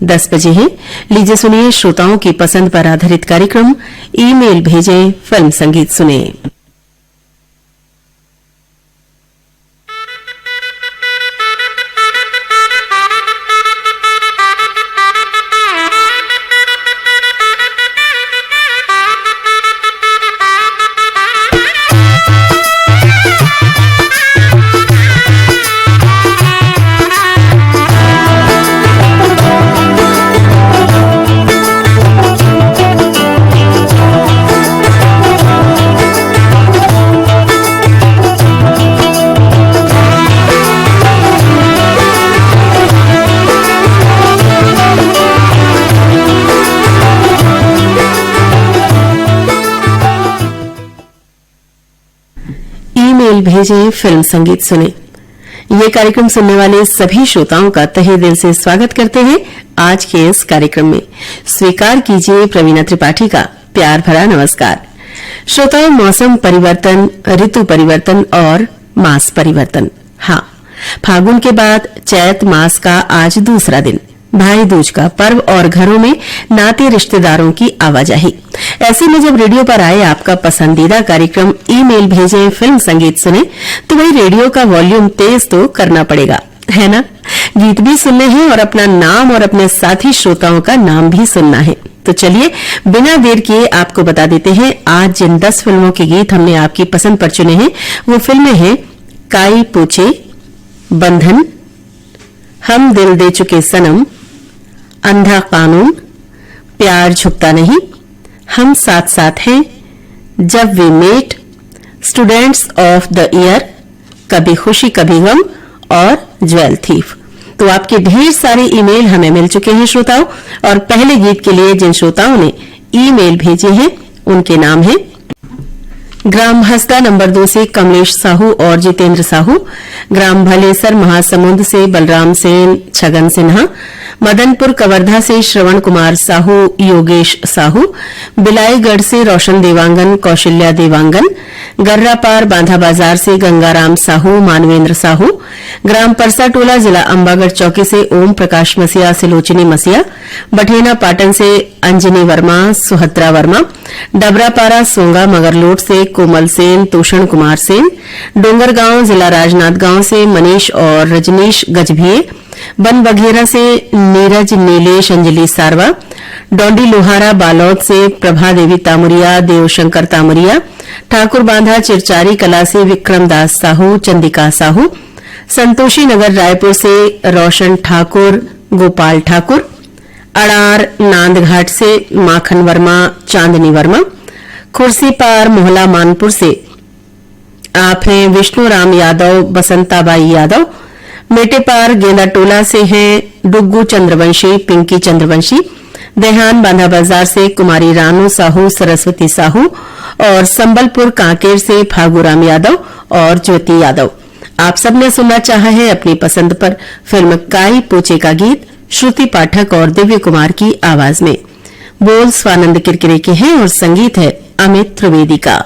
10 बजे है। लीजिए सुनिए श्रोताओं की पसंद पर आधारित कार्यक्रम ईमेल भेजें फिल्म संगीत सुने। भेजें फिल्म संगीत सुने। ये कार्यक्रम सुनने वाले सभी श्रोताओं का तहे दिल से स्वागत करते हैं। आज के इस कार्यक्रम में स्वीकार कीजिए प्रवीणा त्रिपाठी का प्यार भरा नमस्कार। श्रोताओं, मौसम परिवर्तन, ऋतु परिवर्तन और मास परिवर्तन। हाँ, फागुन के बाद चैत मास का आज दूसरा दिन, भाई दूज का पर्व और घरों में नाते रिश्तेदारों की आवाजाही। ऐसे में जब रेडियो पर आए आपका पसंदीदा कार्यक्रम ईमेल भेजें फिल्म संगीत सुने, तो वही रेडियो का वॉल्यूम तेज तो करना पड़ेगा, है ना? गीत भी सुनने हैं और अपना नाम और अपने साथी श्रोताओं का नाम भी सुनना है। तो चलिए बिना देर किए आपको बता देते हैं आज जिन 10 फिल्मों के गीत हमने आपकी पसंद पर चुने हैं वो फिल्में हैं काई पोचे, बंधन, हम दिल दे चुके सनम, अंधा कानून, प्यार झुकता नहीं, हम साथ साथ हैं, जब we met, students of the year, कभी खुशी कभी गम और ज्वेल थीफ। तो आपके ढेर सारे ईमेल हमें मिल चुके हैं श्रोताओं, और पहले गीत के लिए जिन श्रोताओं ने ईमेल भेजे हैं उनके नाम हैं ग्राम हंसदा नंबर 2 से कमलेश साहू और जितेंद्र साहू, ग्राम भलेसर महासमुंद से बलराम सेन, छगन सिन्हा, मदनपुर कवर्धा से श्रवण कुमार साहू, योगेश साहू, बिलाईगढ़ से रोशन देवांगन, कौशल्या देवांगन, गर्रापार बांधा बाजार से गंगाराम साहू, मानवेंद्र साहू, ग्राम परसा टोला जिला अंबागढ़ चौकी से ओम प्रकाश मसिया, सिलोचनी मसिया, बठेना पाटन से अंजनी वर्मा, सुहत्रा वर्मा, डबरापारा सोंगा मगरलोट से कोमल सेन, तोषण कुमार सेन, डोंगरगांव जिला राजनांदगांव से मनीष और रजनीश गजभिये, बन बघेरा से नीरज नीलेश अंजलि सारवा, डोंडी लोहारा बालौद से प्रभा देवी तामुरिया, देवशंकर तामुरिया, ठाकुर बांधा चिरचारी कला से विक्रम दास साहू, चंदिका साहू, संतोषी नगर रायपुर से रोशन ठाकुर, गोपाल ठाकुर, अड़ार नांदघाट से माखन वर्मा, चांदनी वर्मा, खुर्सीपार मोहला मानपुर से आप हैं विष्णु राम यादव, बसंताबाई यादव, मेटेपार गेंदा टोला से हैं डुग्गू चंद्रवंशी, पिंकी चंद्रवंशी, देहान बांधा बाजार से कुमारी रानू साहू, सरस्वती साहू, और संबलपुर कांकेर से फागूराम यादव और ज्योति यादव। आप सबने सुनना चाहा है अपनी पसंद पर फिल्म काई पोचे का गीत श्रुति पाठक और दिव्य कुमार की आवाज में। बोल स्वानंद किरकिरे के हैं और संगीत है अमित त्रिवेदी का।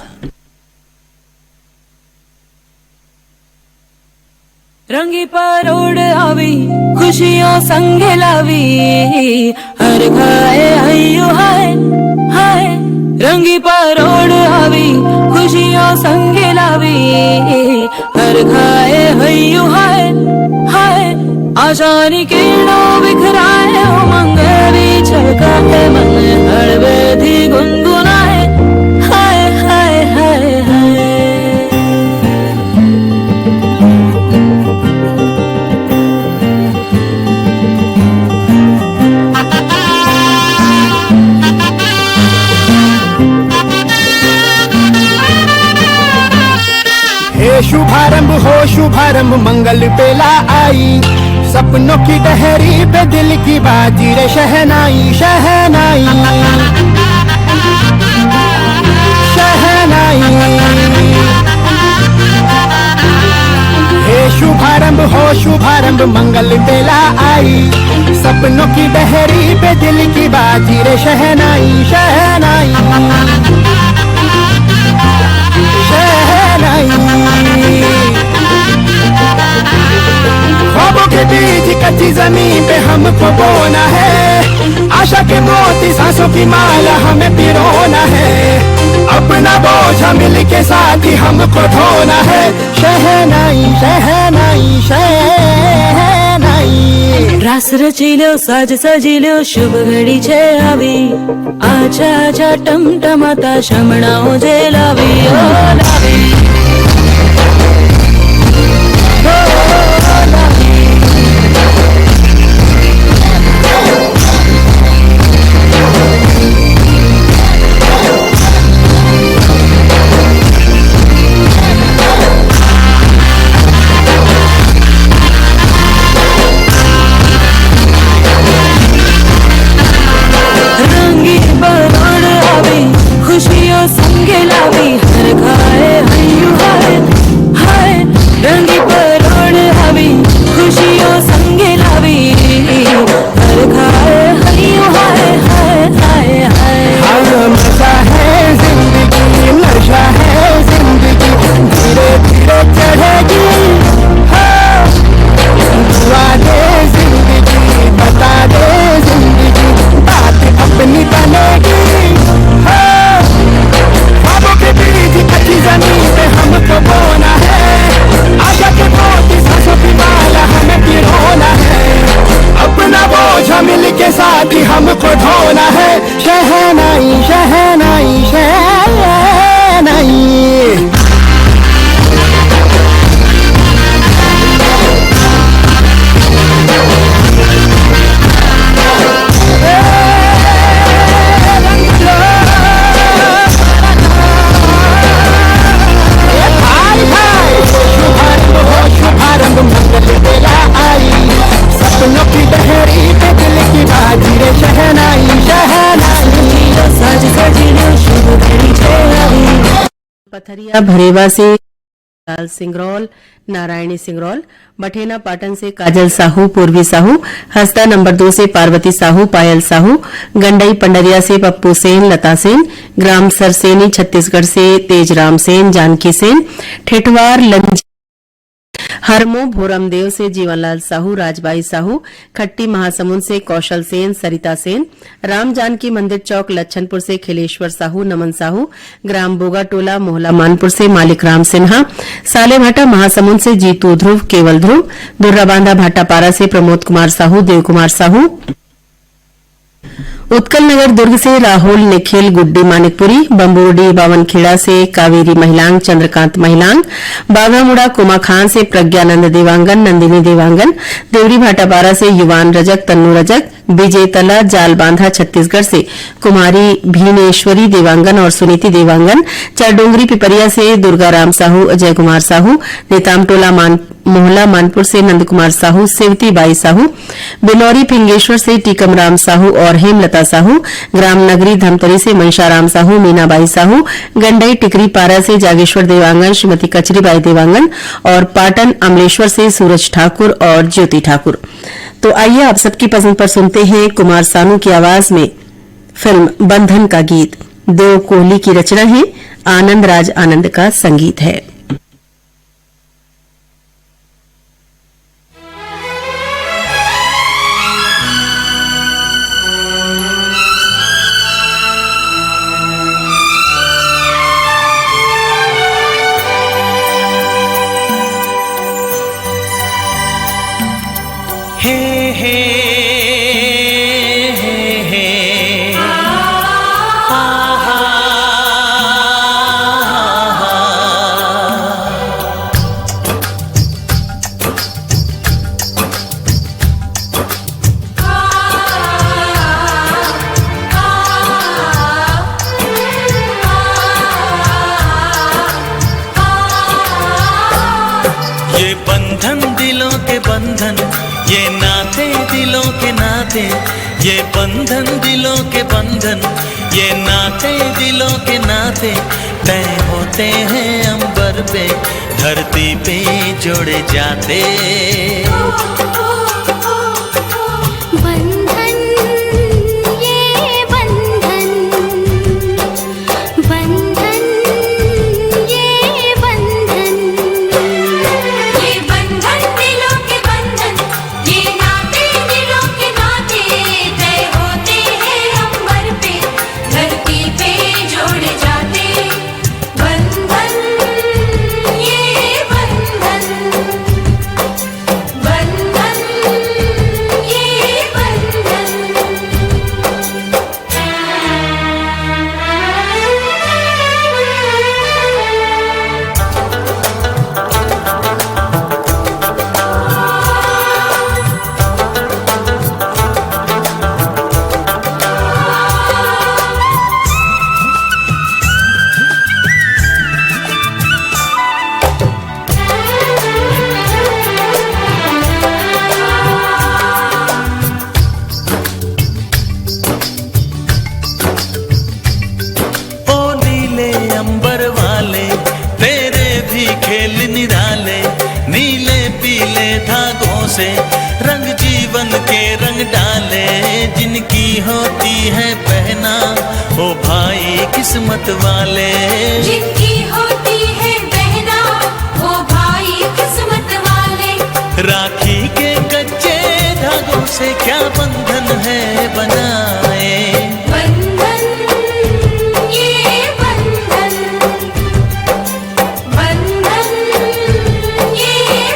रंगी परोड़ आवी खुशियों संगे लावी, हर खाए हयो हाय हाय। रंगी परोड़ आवी खुशियों संगे लावी, हर खाए हयो हाय हाय। आशानी किरणों बिखराए उमंग भी छलकाए, मन हड़बड़ी गुनगुनाए हाय हाय हाय हाय। शुभारंभ हो शुभारंभ मंगल बेला आई, सपनों की डहरी पे दिल की बाजी रे शहनाई शहनाई शहनाई। हे शुभारंभ हो शुभारंभ मंगल बेला आई, सपनों की डहरी पे दिल की बाजी रे शहनाई शहनाई शहनाई। ख्वाबों के बीच कच्ची जमीन पे हमको बोना है, आशा के मोती सांसों की माला हमें पिरोना है, अपना बोझ मिल के साथ ही हमको ढोना है। शहनाई शहनाई शहनाई, रास रचिलो साज सजिलो शुभ घड़ी छे आवी, आजा आजा टमटमाता शमणाओ जे लावी ओ लावी ओ लावी। खुशियों संगे लावी, हर खाए हयू हाय हाय, रंगी परोड़ आवी, खुशियों संगे लावी, हर खाए हयू हाय हाय हाय हाय। मजा है जिंदगी, नशा है जिंदगी, धीरे धीरे चढ़ेगी। दुआ दे जिंदगी, बता दे जिंदगी, बात अपनी बनेगी। अच्छी जमीन पे हमको बोना है, आशा के मोती सांसों की माला हमें पिरोना है, अपना बोझ मिल के साथ ही हमको ढोना है। शहनाई शहनाई शहनाई, सपनों की बहरी पे दिल की बाजी रे शहनाई शहनाई, साज सजिलो शुभ घड़ी छे आवी। पथरिया भरेवा से लाल सिंगरौल, नारायणी सिंगरौल, बठेना पाटन से काजल साहू, पूर्वी साहू, हंसदा नंबर 2 से पार्वती साहू, पायल साहू, गंडई पंडरिया से पप्पू सेन, लता सेन, ग्राम सरसेनी छत्तीसगढ़ से तेजराम सेन, जानकी सेन, ठेठवार लंज हरमो भोरमदेव से जीवनलाल साहू, राजबाई साहू, खट्टी महासमुंद से कौशल सेन, सरिता सेन, राम जानकी मंदिर चौक लच्छनपुर से खिलेश्वर साहू, नमन साहू, ग्राम बोगा टोला मोहला मानपुर से मालिक राम सिन्हा, साले भाटा महासमुंद से जीतू ध्रुव, केवल ध्रुव, दुर्राबांधा भाटापारा से प्रमोद कुमार साहू, देव कुमार साहू, उत्कल नगर दुर्ग से राहुल निखिल, गुड्डी मानिकपुरी, बम्बोडी बावनखेड़ा से कावेरी महिलांग, चंद्रकांत महिलांग, बाघामुड़ा कुमा खान से प्रज्ञानंद देवांगन, नंदिनी देवांगन, देवरी भाटापारा से युवान रजक, तन्नू रजक, विजय तला जाल बांधा छत्तीसगढ़ से कुमारी भीनेश्वरी देवांगन और सुनीति देवांगन, चारडोंगरी पिपरिया से दुर्गाराम साहू, अजय कुमार साहू, नेतामटोला मोहला मानपुर से नंद कुमार साहू, सेवती बाई साहू, बिनौरी फिंगेश्वर से टीकम राम साहू और हेमलता साहू, ग्राम नगरी धमतरी से मनशाराम साहू, मीनाबाई साहू, गंडई टिकरी पारा से जागेश्वर देवांगन, श्रीमती कचरीबाई देवांगन और पाटन अमलेश्वर से सूरज ठाकुर और ज्योति ठाकुर। तो आइए आप सबकी पसंद पर सुनते हैं कुमार सानू की आवाज में फिल्म बंधन का गीत। देव कोहली की रचना है, आनंद राज आनंद का संगीत है। ये बंधन दिलों के बंधन, ये नाते दिलों के नाते, ये बंधन दिलों के बंधन, ये नाते दिलों के नाते तय होते हैं अंबर पे, धरती पे जोड़े जाते। दिलों के नाते तय होती है पहना ओ भाई किस्मत वाले, जिनकी होती है बहना वो भाई किस्मत वाले। राखी के कच्चे धागों से क्या बंधन है बनाए, बंधन ये बंधन, बंधन ये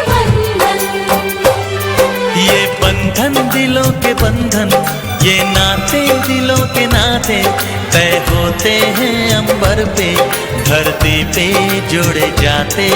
बंधन, ये बंधन दिलों के बंधन, ये नाते दिलों के नाते तय होते हैं अंबर पे, धरती पे जुड़े जाते।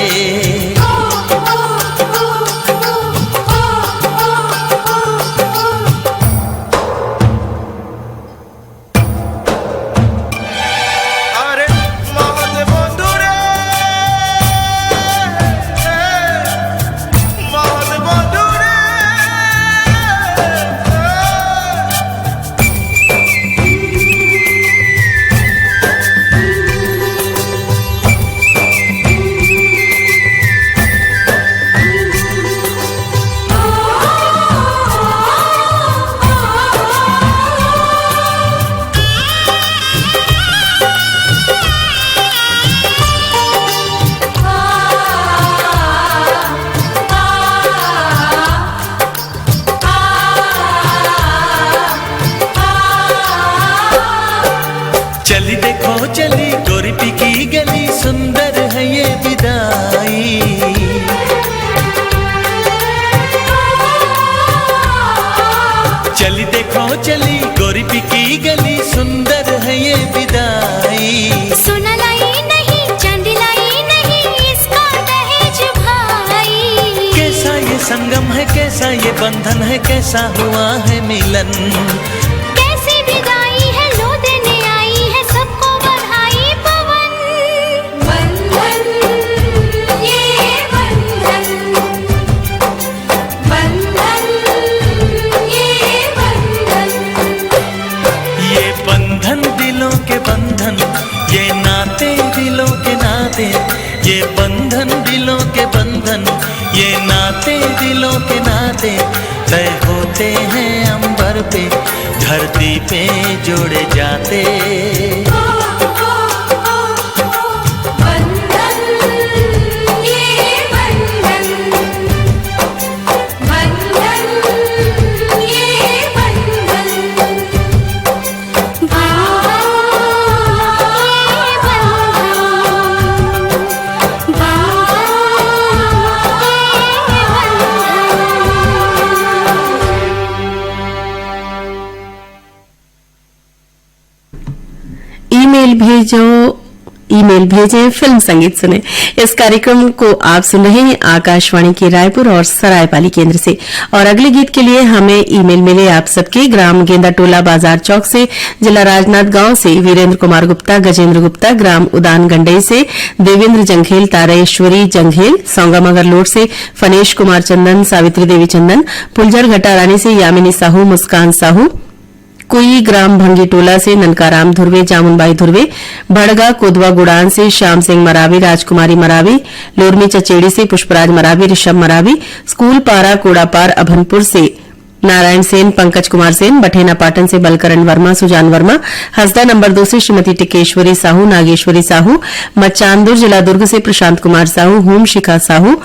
चली देखो चली गोरीपी की गली, सुंदर है ये विदाई, चली देखो चली गोरीपी की गली, सुंदर है ये विदाई। सोना लाई नहीं चांदी लाई नहीं इसका दहेज भाई, कैसा ये संगम है, कैसा ये बंधन है, कैसा हुआ है मिलन, कैसी विदाई है लो देने आई है सबको बधाई पवन। बंधन ये बंधन, बंधन ये बंधन, ये बंधन दिलों के बंधन, ये नाते दिलों के नाते, ये बंधन दिलों के बंधन, ये नाते दिलों के नाते तय होते हैं अंबर पे, धरती पे जोड़े जाते। बंधन ये बंधन, बंधन ये बंधन, ईमेल भेजें फिल्म संगीत सुने। इस कार्यक्रम को आप सुन रहे हैं आकाशवाणी के रायपुर और सरायपाली केंद्र से। और अगले गीत के लिए हमें ईमेल मिले आप सबके। ग्राम गेंदाटोला बाजार चौक से, जिला राजनांदगांव से वीरेंद्र कुमार गुप्ता, गजेंद्र गुप्ता, ग्राम उदान गंडई से देवेंद्र जंघेल, तारेश्वरी जंघेल, सौंगामगर लोड से फनेश कुमार चंदन, सावित्री देवी चंदन, पुलझर घटारानी से यामिनी साहू, मुस्कान साहू, कोई ग्राम भंगीटोला से ननकाराम धुर्वे, जामुनबाई धुर्वे, भड़गा कोदवा गुड़ान से श्याम सिंह मरावी, राजकुमारी मरावी, लोरमी चचेड़ी से पुष्पराज मरावी, ऋषभ मरावी, स्कूल पारा कोड़ापार अभनपुर से नारायण सेन, पंकज कुमार सेन, बठेना पाटन से बलकरण वर्मा, सुजान वर्मा, हसदा नंबर 2 से श्रीमती टिकेश्वरी साहू, नागेश्वरी साहू, मचांदुर जिला दुर्ग से प्रशांत कुमार साहू, होम शिखा साहू,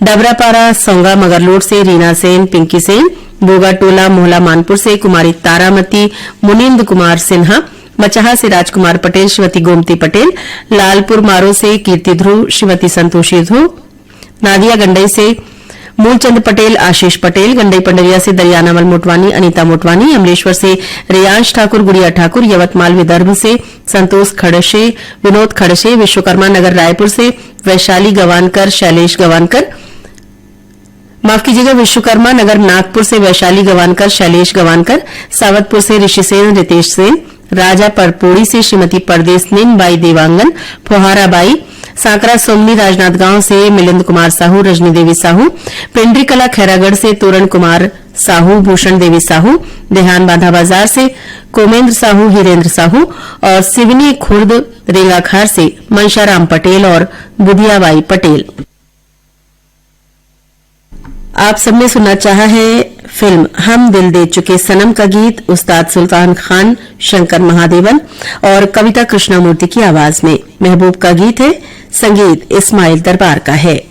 डबरापारा सौंगा मगरलोड से रीना सेन, पिंकी सेन, बोगाटोला मोहला मानपुर से कुमारी तारामती, मुनिंद कुमार सिन्हा, मचहा से राजकुमार पटेल, श्रीमती गोमती पटेल, लालपुर मारो से कीर्ति ध्रुव, श्रीमती संतोषी ध्रुव, नादिया गंडई से मूलचंद पटेल, आशीष पटेल, गंडई पंडरिया से दरियानामल मोटवानी, अनीता मोटवानी, अमलेश्वर से रियांश ठाकुर, गुड़िया ठाकुर, यवतमाल विदर्भ से संतोष खड़शे, विनोद खड़शे, विश्वकर्मा नगर रायपुर से वैशाली गवानकर, शैलेश गवानकर, माफ कीजिएगा, विश्वकर्मा नगर नागपुर से वैशाली गवानकर, शैलेश गवानकर, सावतपुर से ऋषि सेन, रितेश सेन, राजा परपोड़ी से श्रीमती परदेश बाई देवांगन, फोहारा बाई, सांकरा सोमनी राजनांदगांव से मिलिंद कुमार साहू, रजनी देवी साहू, पेंड्री कला खैरागढ़ से तोरण कुमार साहू, भूषण देवी साहू, देहान बांधा बाजार से कोमेंद्र साहू, हिरेंद्र साहू और सिवनी खुर्द रेंगाखार से मनशाराम पटेल और बुधियाबाई पटेल। आप सबने सुनना चाहा है फिल्म हम दिल दे चुके सनम का गीत उस्ताद सुल्तान खान, शंकर महादेवन और कविता कृष्णमूर्ति की आवाज में। महबूब का गीत है, संगीत इस्माइल दरबार का है।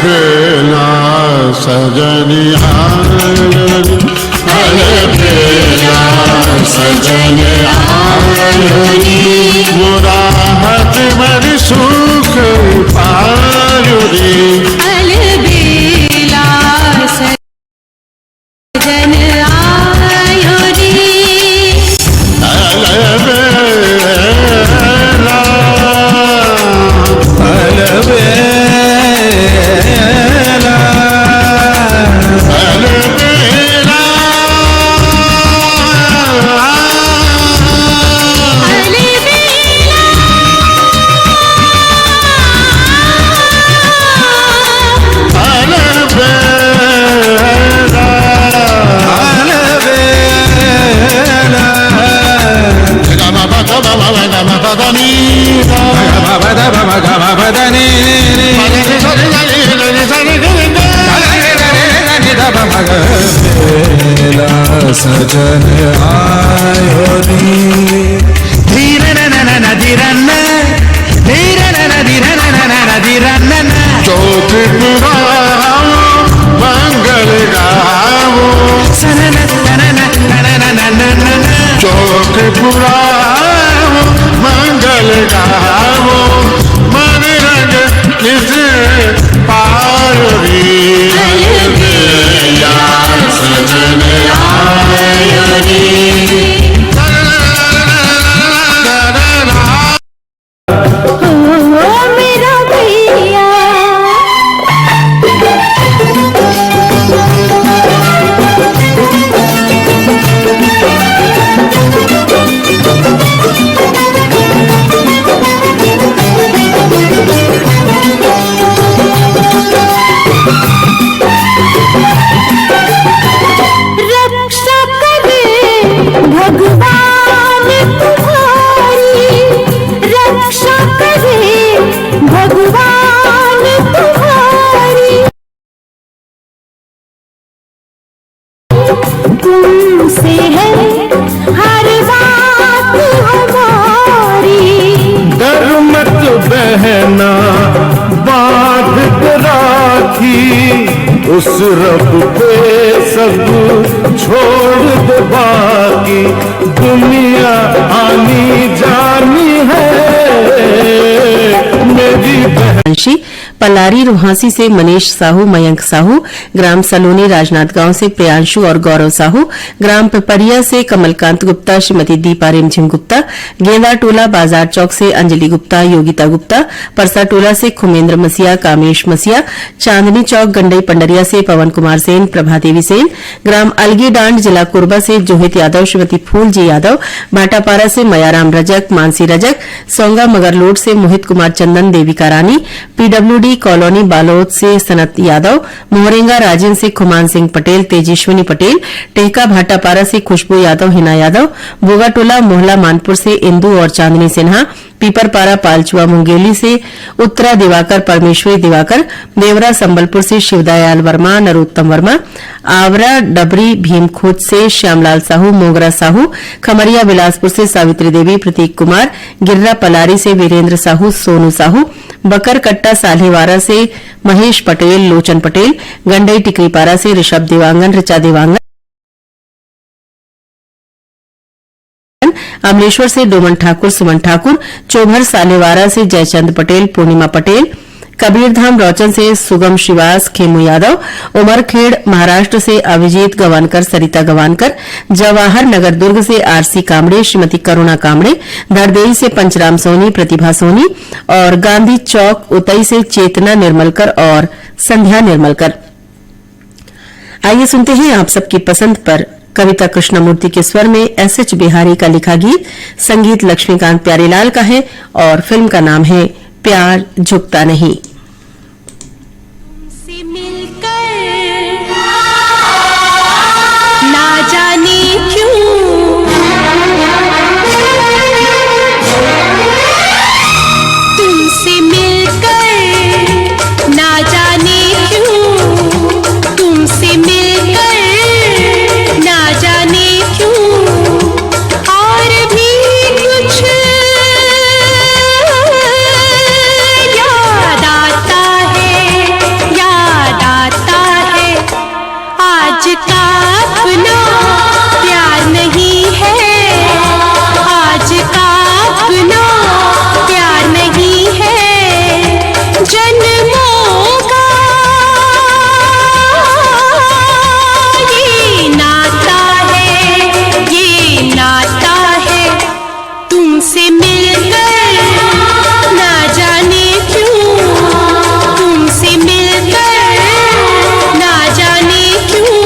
बेला सजनिया बेला सजनिया मुराहत मर सुख पायुरी अलबेला सजन आयुरी सजन आयोरी धीरन धीरन धीरन चौथ मंगल गावो चौथ मंगल गावो मन रंग किस पारी सजन मेरा भैया रक्षा करे भगवान तुम्हारी, रक्षा करे भगवान तुम्हारी। तुमसे है हर बात हमारी। डर मत बहना बांध के राखी, उस रब पे सब छोड़ दे बाकी। दुनिया आनी जानी है मेरी बहन। पलारी रुहासी से मनीष साहू, मयंक साहू, ग्राम सलोनी राजनांदगांव से प्रियांशु और गौरव साहू, ग्राम पिपरिया से कमलकांत गुप्ता, श्रीमती दीपा रिमझिम गुप्ता, गेंदा टोला बाजार चौक से अंजलि गुप्ता, योगिता गुप्ता, परसा टोला से खुमेंद्र मसिया, कामेश मसिया, चांदनी चौक गंडई पंडरिया से पवन कुमार सेन, प्रभा देवी सेन, ग्राम अलगी डांड जिला कोरबा से जोहित यादव, श्रीमती फूलजी यादव, भाटापारा से मयाराम रजक, मानसी रजक, सोंगा मगरलोड से मोहित कुमार चंदन, देविका रानी, पीडब्ल्यूडी कॉलोनी बालोद से सनत यादव, मोहरेंगा राजन से खुमान सिंह पटेल, तेजेश्वनी पटेल, टेहका भाटापारा से खुशबू यादव, हिना यादव, बोगाटोला मोहला मानपुर से इंदू और चांदनी सिन्हा, पीपरपारा पालचुआ मुंगेली से उत्तरा दिवाकर, परमेश्वरी दिवाकर, देवरा संबलपुर से शिवदयाल वर्मा, नरोत्तम वर्मा, आवरा डबरी भीमखोज से श्यामलाल साहू, मोगरा साहू, खमरिया बिलासपुर से सावित्री देवी, प्रतीक कुमार, गिर्रा पलारी से वीरेंद्र साहू, सोनू साहू, बकर कट्टा साल्हेवारा से महेश पटेल, लोचन पटेल, गंडई टिकरीपारा से ऋषभ देवांगन, ऋचा देवांगन, अमलेश्वर से डोमन ठाकुर, सुमन ठाकुर, चोभर सालेवारा से जयचंद पटेल, पूर्णिमा पटेल, कबीरधाम रौचन से सुगम श्रीवास, खेमू यादव, उमरखेड़ महाराष्ट्र से अभिजीत गवानकर, सरिता गवानकर, जवाहर नगर दुर्ग से आरसी कामड़े, श्रीमती करुणा कामड़े, धरदेई से पंचराम सोनी, प्रतिभा सोनी और गांधी चौक उतई से चेतना निर्मलकर और संध्या निर्मलकर। आइए सुनते हैं आप सबकी पसंद पर कविता कृष्णमूर्ति के स्वर में एसएच बिहारी का लिखा गीत। संगीत लक्ष्मीकांत प्यारेलाल का है और फिल्म का नाम है प्यार झुकता नहीं। से मिलकर ना जाने क्यों तुमसे मिलकर ना जाने क्यों तुमसे मिलकर ना जाने क्यों और भी कुछ याद आता है आज का अपना प्यार नहीं है आज का अपना प्यार नहीं है जन्मों का ये नाता है तुमसे मिलकर ना जाने क्यों तुमसे मिलकर ना जाने क्यों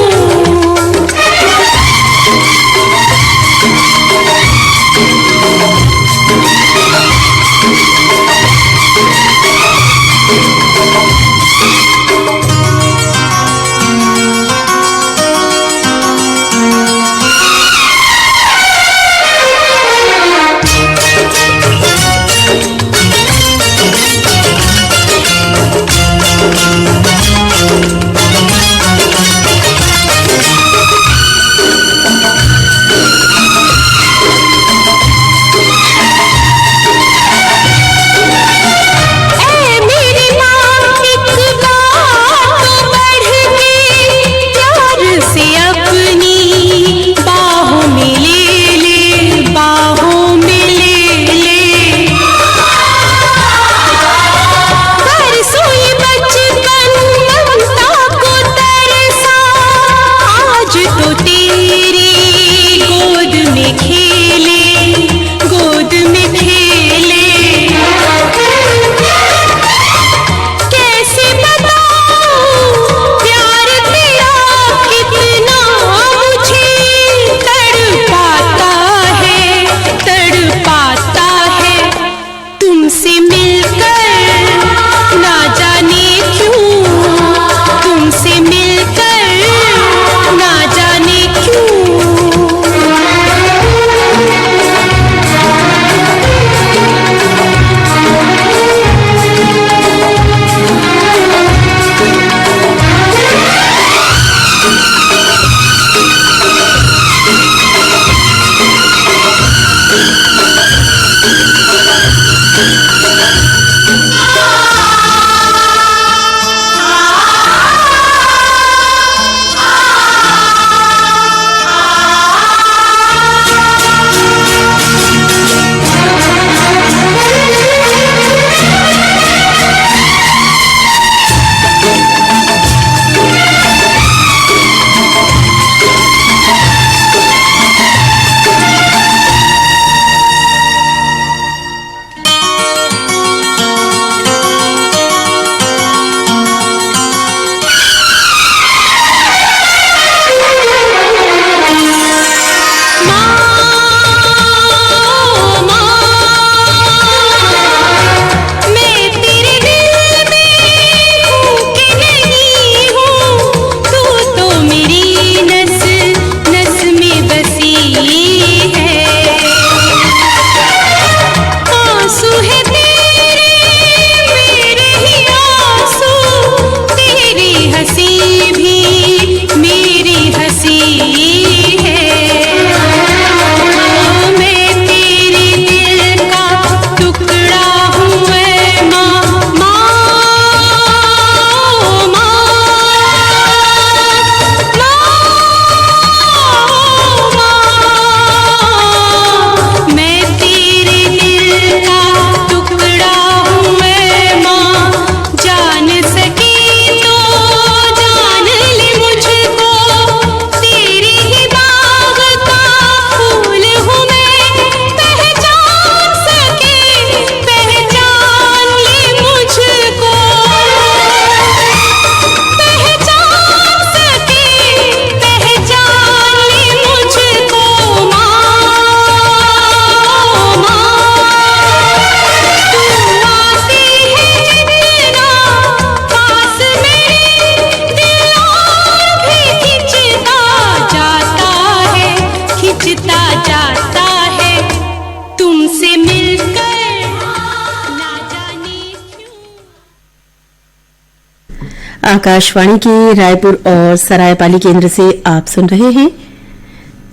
आकाशवाणी के रायपुर और सरायपाली केंद्र से आप सुन रहे हैं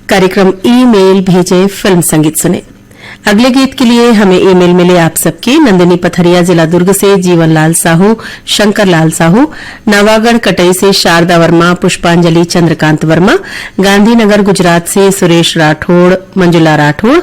कार्यक्रम ईमेल भेजे फिल्म संगीत सुने। अगले गीत के लिए हमें ईमेल मिले आप सबके। नंदिनी पथरिया जिला दुर्ग से जीवन लाल साहू, शंकर लाल साहू, नवागढ़ कटई से शारदा वर्मा, पुष्पांजलि चंद्रकांत वर्मा, गांधीनगर गुजरात से सुरेश राठौड़, मंजुला राठौड़,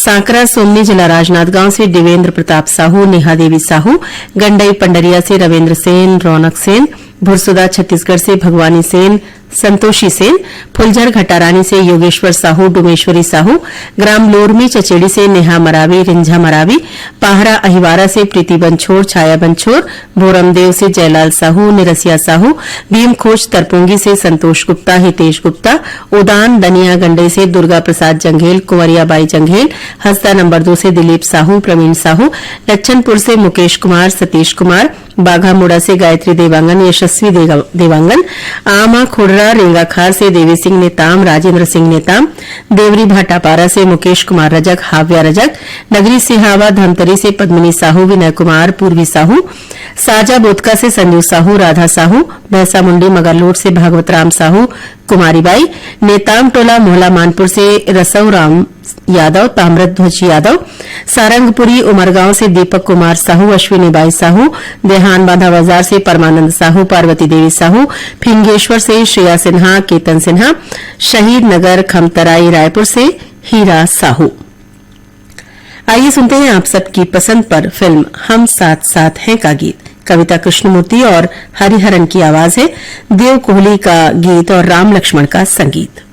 सांकरा सोमनी जिला राजनांदगांव से देवेंद्र प्रताप साहू, नेहा देवी साहू, गंडई पंडरिया से रविन्द्र सेन, रौनक सेन, भुरसुदा छत्तीसगढ़ से भगवानी सेन, संतोषी सेन, फुलझर घटारानी से योगेश्वर साहू, डुमेश्वरी साहू, ग्राम लोरमी चचेड़ी से नेहा मरावी, रिंझा मरावी, पाहरा अहिवारा से प्रीति बंछोर, छाया बंछोर, भोरमदेव से जयलाल साहू, निरसिया साहू, भीम खोज तरपुंगी से संतोष गुप्ता, हितेश गुप्ता, उदान दनिया गंडई से दुर्गा प्रसाद जंघेल, कुंवरिया बाई जंघेल, हंसदा नंबर 2 से दिलीप साहू, प्रवीण साहू, लच्छनपुर से मुकेश कुमार, सतीश कुमार, बाघामुड़ा से गायत्री देवांगन, यशस्वी देवांगन, आमा खुड़रा रेंगाखार से देवी सिंह नेताम, राजेंद्र सिंह नेताम, देवरी भाटापारा से मुकेश कुमार रजक, हाव्या रजक, नगरी सिहावा धमतरी से पद्मिनी साहू, विनय कुमार, पूर्वी साहू, साजा बोतका से संजू साहू, राधा साहू, भैंसा मुंडी मगरलोट से भागवत राम साहू, कुमारीबाई, नेताम टोला मोहला मानपुर से रसऊ राम यादव, ताम्रध्वज यादव, सारंगपुरी उमरगांव से दीपक कुमार साहू, अश्विनी बाई साहू, देहान बांधा बाजार से परमानंद साहू, पार्वती देवी साहू, फिंगेश्वर से श्रेया सिन्हा, केतन सिन्हा, शहीद नगर खमतराई रायपुर से हीरा साहू। आइए सुनते हैं आप सबकी पसंद पर फिल्म हम साथ साथ हैं का गीत। कविता कृष्णमूर्ति और हरिहरन की आवाज है, देव कोहली का गीत और राम लक्ष्मण का संगीत।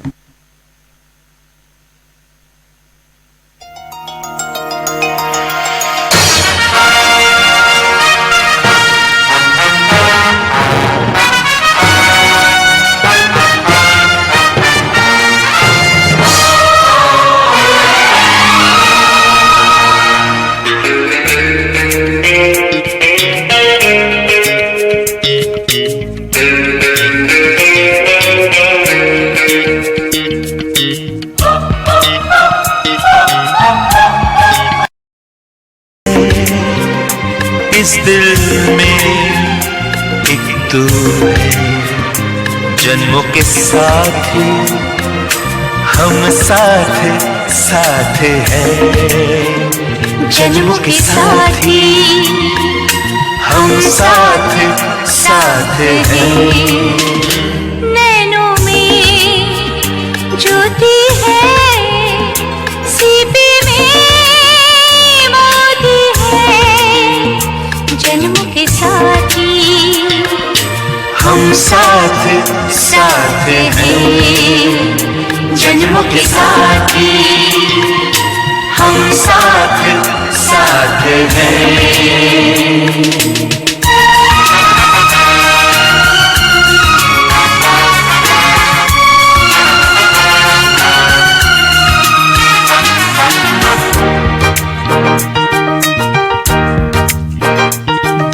इस दिल में एक तू है, जन्मों के साथी हम साथ साथ हैं, जन्मों के साथी हम साथ साथ हैं। नैनों में ज्योति है, सीपी में मोती है, जन्मों के साथी हम साथ साथ हैं, जन्मों के साथी हम साथ साथ हैं।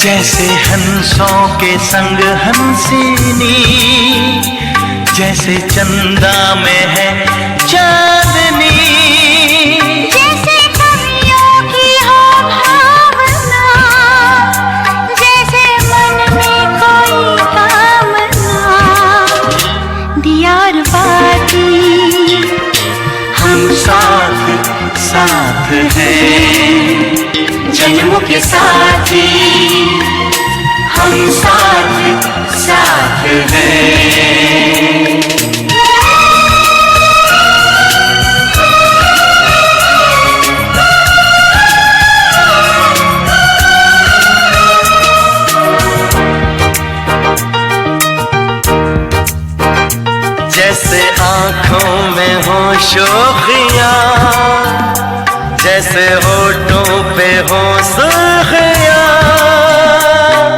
जैसे हंसों के संग हंसिनी, जैसे चंदा में है चांदनी, जैसे कवियों की हो भावना, जैसे मन में कोई कामना, दियार बाती हम साथ साथ हैं, जन्मों के साथी हम साथ साथ हैं। जैसे आँखों में हो शोखियाँ, जैसे होठों पे हो सुर्खियाँ,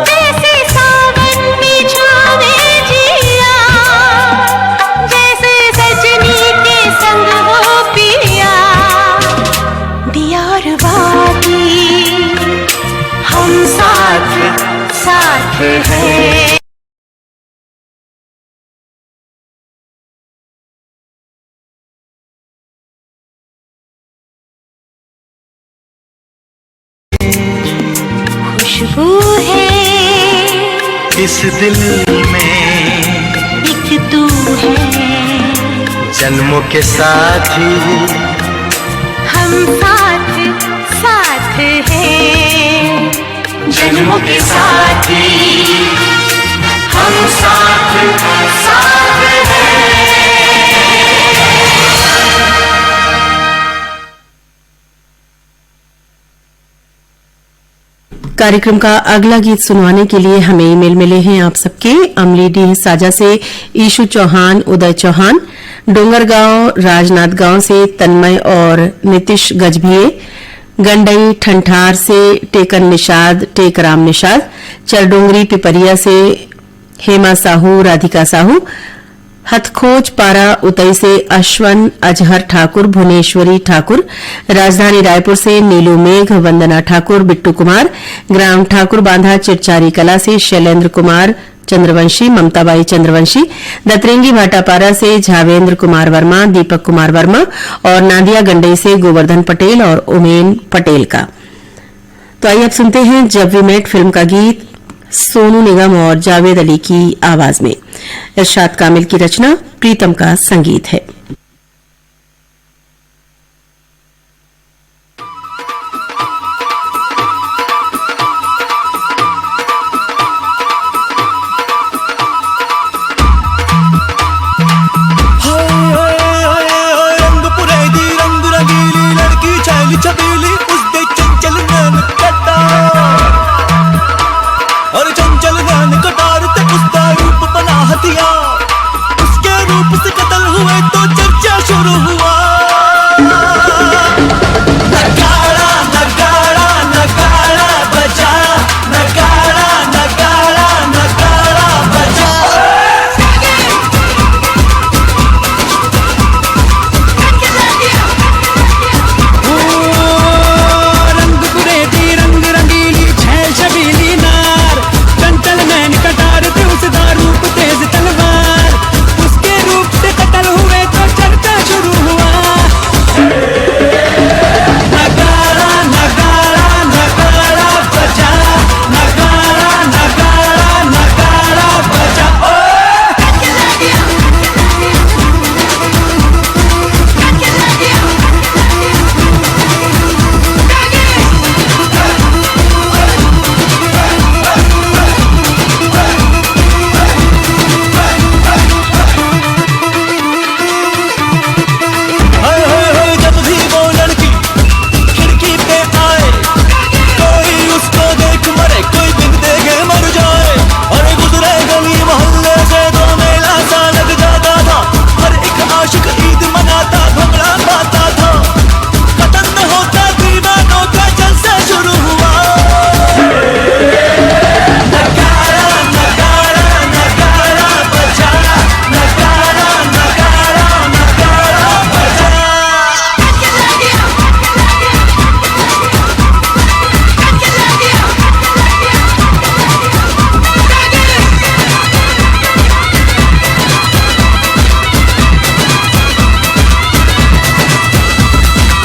जैसे सावन में छावे जिया, जैसे सजनी के संग हो पिया, दियार बाती हम साथ साथ हैं। खुशबू है इस दिल में एक तू है, जन्मों के साथी हम साथ साथ हैं, जन्मों के साथी हम साथ साथ हैं। कार्यक्रम का अगला गीत सुनवाने के लिए हमें ईमेल मिले हैं आप सबके। अमलीडीह साजा से ईशु चौहान, उदय चौहान, डोंगरगांव राजनांदगांव से तन्मय और नीतीश गजभिये, गंडई ठंठार से टेकन निषाद, टेकराम निषाद, चरडोंगरी पिपरिया से हेमा साहू, राधिका साहू, हथखोज पारा उतई से अश्वन अजहर ठाकुर, भुवनेश्वरी ठाकुर, राजधानी रायपुर से नीलू मेघ, वंदना ठाकुर, बिट्टू कुमार, ग्राम ठाकुर बांधा चिरचारी कला से शैलेंद्र कुमार चंद्रवंशी, ममताबाई चंद्रवंशी, दतरेंगी भाटापारा से झावेंद्र कुमार वर्मा, दीपक कुमार वर्मा और नादिया गंडई से गोवर्धन पटेल और उमेन पटेल का। तो आइए अब सुनते हैं जब वी मेट फिल्म का गीत सोनू निगम और जावेद अली की आवाज में। इरशाद कामिल की रचना, प्रीतम का संगीत है। रंग पुरेदी रंग रंगीली लड़की छैली छबीली उसके चंचल नैन कटार और चंचल नैन कटार ते उसका रूप बना हथियार। उसके रूप से कत्ल हुए तो चर्चा शुरू हुआ। नगाड़ा नगाड़ा नगाड़ा बजा, नगाड़ा नगाड़ा नगाड़ा बजा। रंग पुरेदी रंग रंगीली छैल छबीली नार, चंचल नैन कटार थे उसका रूप तेज तलवार। उसके रूप से कत्ल हुए तो चर्चा शुरू हुआ। नगाड़ा नगाड़ा नगाड़ा बजा, नगाड़ा नगाड़ा नगाड़ा बजा। जब भी वो लड़की खिड़की पे आए, कोई उसको देख मरे, कोई बिन देखे मर जाए। और गुजरे गली मोहल्ले से तो मेला सा लग जाता था। हर एक आशिक ईद मनाता, भंगड़ा पाता था। खत्म न होता दीवानों का जलसा शुरू हुआ। नगाड़ा नगाड़ा नगाड़ा बजा, नगाड़ा नगाड़ा नगाड़ा बजा।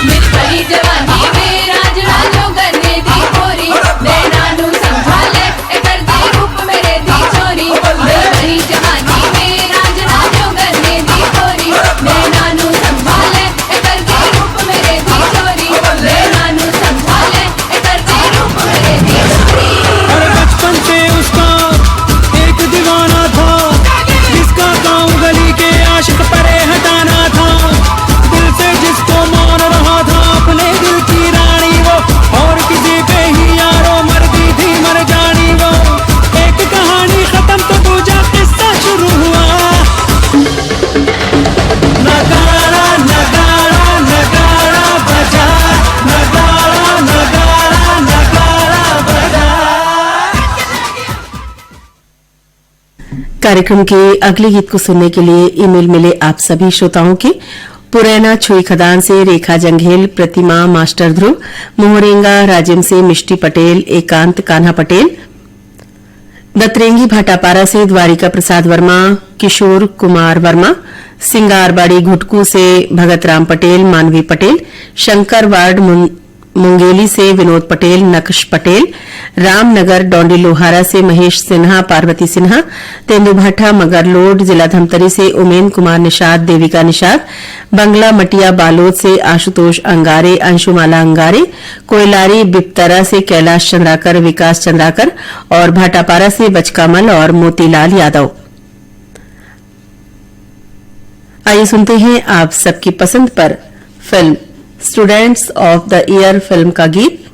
मेरी बड़ी जवानी में राज राजो करने दी चोरी, नैना नू संभाले ए कर दी रूप मेरे दी चोरी। मेरी बड़ी जवानी में राज राजो करने दी चोरी, नैना नू संभाले ए कर दी रूप मेरे दी चोरी। नैना नू संभाले ए कर दी रूप मेरे दी चोरी। और बचपन से उसका एक दीवाना था, जिसका काम गली के आशिक परे हटाना था। दिल से जिसको मान रहा था अपने दिल की रानी वो, और किसी पे ही यारो मरती थी मर जानी वो। एक कहानी खत्म तो दूजा किस्सा शुरू हुआ। नगाड़ा नगाड़ा नगाड़ा बजा, नगाड़ा नगाड़ा नगाड़ा बजा। कार्यक्रम के अगले गीत को सुनने के लिए ईमेल मिले आप सभी श्रोताओं के। पुरैना छुई खदान से रेखा जंघेल, प्रतिमा मास्टर ध्रुव, मोहरेंगा राजिम से मिष्टी पटेल, एकांत कान्हा पटेल, दतरेंगी भाटापारा से द्वारिका प्रसाद वर्मा, किशोर कुमार वर्मा, सिंगारबाड़ी घुटकू से भगत राम पटेल, मानवी पटेल, शंकर वार्ड मुंगेली से विनोद पटेल, नक्श पटेल, रामनगर डोंडी लोहारा से महेश सिन्हा, पार्वती सिन्हा, तेंदुभाठा मगरलोड जिला धमतरी से उमेन कुमार निषाद, देविका निषाद, बंगला मटिया बालोद से आशुतोष अंगारे, अंशुमाला अंगारे, कोयलारी बिपतरा से कैलाश चंद्राकर, विकास चंद्राकर और भाटापारा से बचकामल और मोतीलाल यादव। आइए सुनते हैं आप सबकी पसंद पर film students of the year film का गीत।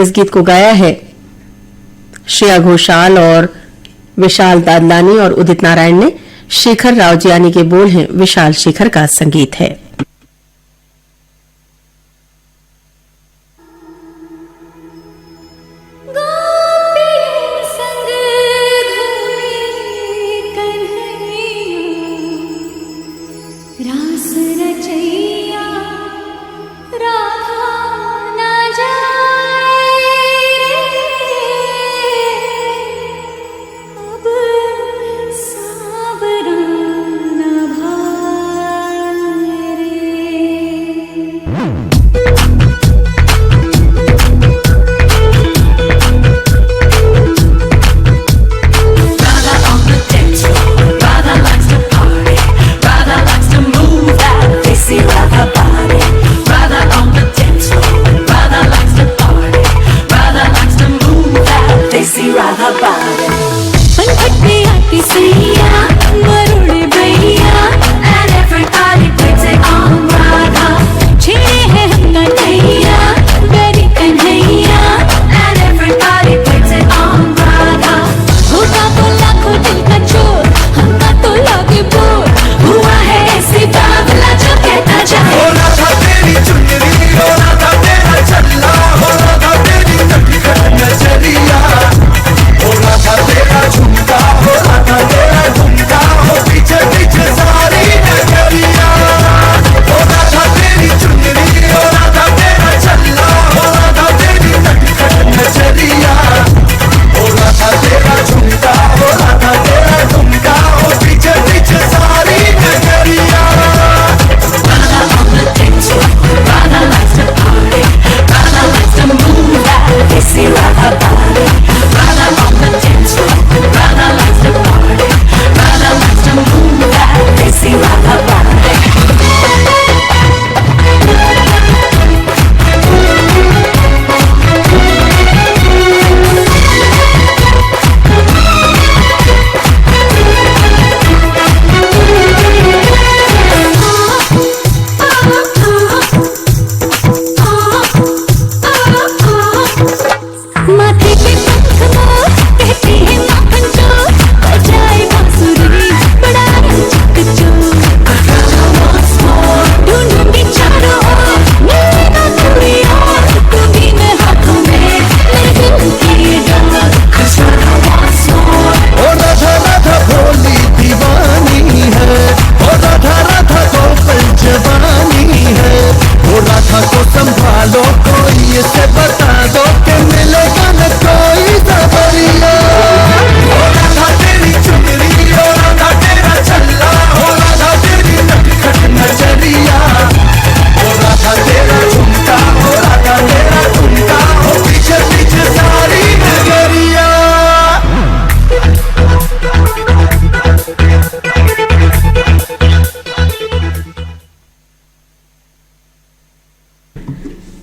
इस गीत को गाया है श्रेया घोषाल और विशाल दादलानी और उदित नारायण ने। शेखर रावजियानी के बोल हैं, विशाल शेखर का संगीत है।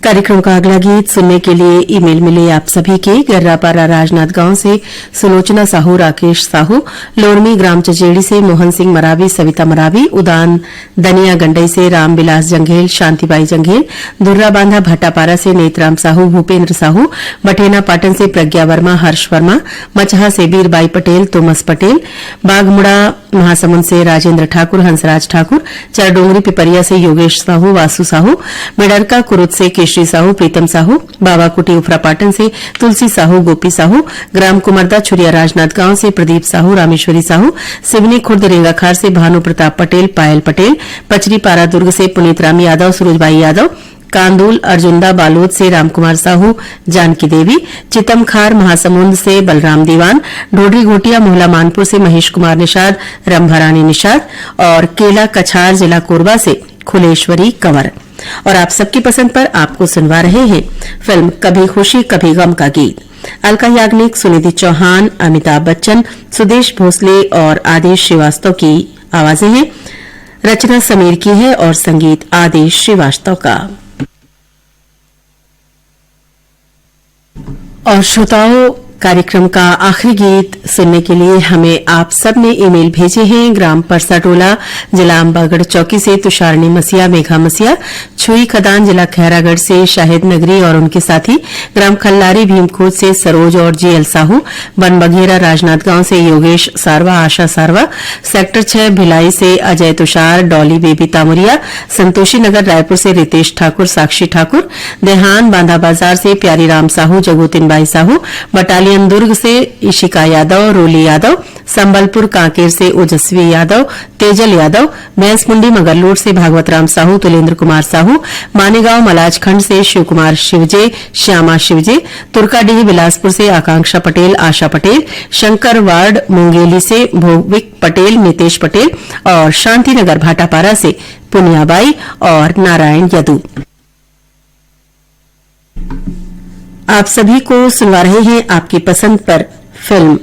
कार्यक्रम का अगला गीत सुनने के लिए ईमेल मिले आप सभी के। गर्रापारा राजनांदगांव से सुलोचना साहू, राकेश साहू, लोरमी ग्राम चचेड़ी से मोहन सिंह मरावी, सविता मरावी, उदान दनिया गंडई से रामविलास जंघेल, शांतिबाई जंघेल, दुर्रा बांधा भाटापारा से नेतराम साहू, भूपेन्द्र साहू, बठेना पाटन से प्रज्ञा वर्मा, हर्ष वर्मा, मचहा से बीरबाई पटेल, तोमस पटेल, बागमुड़ा महासमुंद से राजेंद्र ठाकुर, हंसराज ठाकुर, चरडोंगरी पिपरिया से योगेश साहू, वासु साहू, मेडरका कुरुद से केशरी साहू, प्रीतम साहू, बाबाकुटी उफरापाटन से तुलसी साहू, गोपी साहू, ग्राम कुमरदा छुरिया राजनांदगांव से प्रदीप साहू, रामेश्वरी साहू, सिवनी खुर्द रेंगाखार से भानु प्रताप पटेल, पायल पटेल, पचरी पारा दुर्ग से पुनीत राम यादव, सुरजबाई यादव, कांदूल अर्जुंदा बालोद से रामकुमार साहू, जानकी देवी, चितमखार महासमुंद से बलराम दीवान, ढोडरी घोटिया मोहला मानपुर से महेश कुमार निषाद, रंभारानी निषाद और केला कछार जिला कोरबा से खुलेश्वरी कंवर। और आप सबकी पसंद पर आपको सुनवा रहे हैं फिल्म कभी खुशी कभी गम का गीत। अलका याग्निक, सुनिधि चौहान, अमिताभ बच्चन, सुदेश भोसले और आदेश श्रीवास्तव की आवाजें हैं। रचना समीर की है और संगीत आदेश श्रीवास्तव का। और श्रोताओं, कार्यक्रम का आखिरी गीत सुनने के लिए हमें आप सब ने ईमेल भेजे हैं। ग्राम परसाटोला, जिला अंबागढ़ चौकी से तुषारनी मसिया, मेघा मसिया, छुई खदान, जिला खैरागढ़ से शाहिद नगरी और उनके साथी, ग्राम खल्लारी भीमखोज से सरोज और जीएल साहू, बन बघेरा राजनांदगांव से योगेश सारवा, आशा सारवा, सेक्टर 6 भिलाई से अजय तुषार, डॉली बेबी तामुरिया, संतोषी नगर रायपुर से रितेश ठाकुर, साक्षी ठाकुर, देहान बांधा बाजार से प्यारी राम साहू, जगोतिन बाई साहू, बटालियन दुर्ग से इशिका यादव, रोली यादव, संबलपुर कांकेर से ओजस्वी यादव, तेजल यादव, भैंसमुंडी मगरलोड से भागवत राम साहू, तुलेंद्र कुमार साहू, मानेगांव मलाजखंड से शिव कुमार शिवजे, श्यामा शिवजे, तुर्काडीह बिलासपुर से आकांक्षा पटेल, आशा पटेल, शंकर वार्ड मुंगेली से भोविक पटेल, नितेश पटेल और शांतिनगर भाटापारा से पुनियाबाई और नारायण यदू। आप सभी को सुनवा रहे हैं आपकी पसंद पर film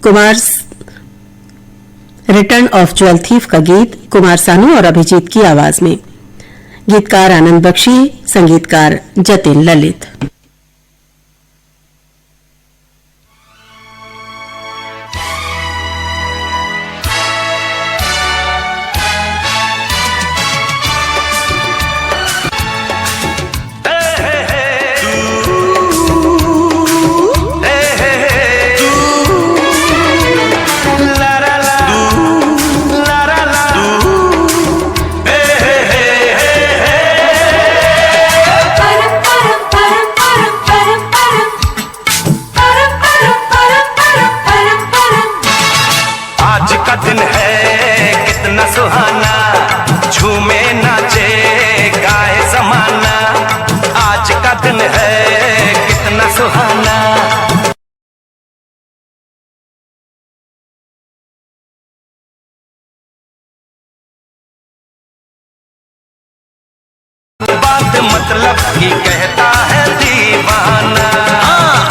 Kumar return of jewel thief का गीत कुमार सानू और अभिजीत की आवाज में। गीतकार आनंद बख्शी, संगीतकार जतिन ललित। बात मतलब की कहता है दीवाना।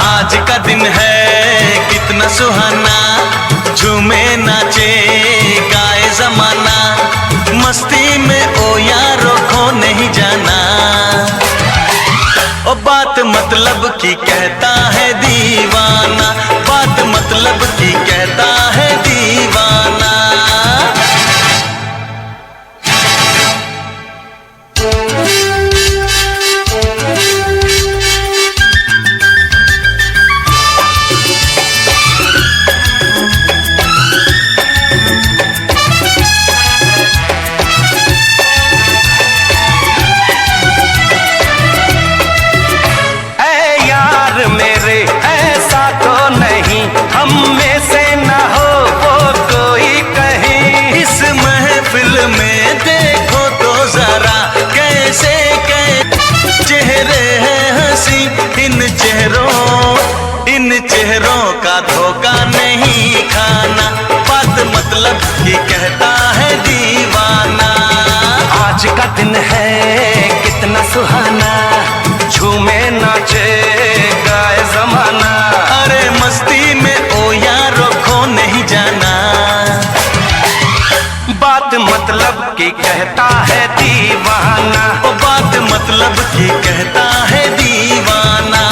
आज का दिन है कितना सुहाना, झूमे नाचे गाए जमाना, मस्ती में ओ यारो खो नहीं जाना। ओ बात मतलब की कहता है दीवाना, बात मतलब की कहता है दीवाना। इन चेहरों का धोखा नहीं खाना, बात मतलब की कहता है दीवाना। आज का दिन है कितना सुहाना, झूमे नाचे गाए जमाना। अरे मस्ती में ओ यारो खो नहीं जाना, बात मतलब की कहता है दीवाना। ओ बात मतलब की कहता है दीवाना।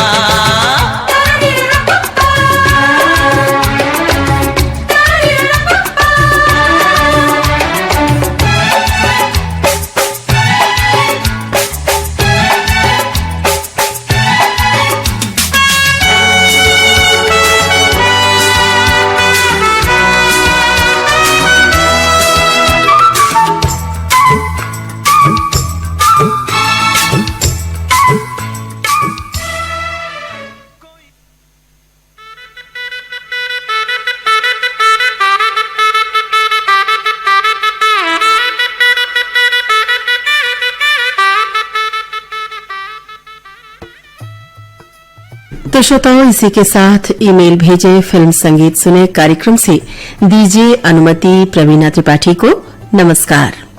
तो श्रोताओं, इसी के साथ ईमेल भेजे फिल्म संगीत सुने कार्यक्रम से दीजिए अनुमति प्रवीणा त्रिपाठी को। नमस्कार।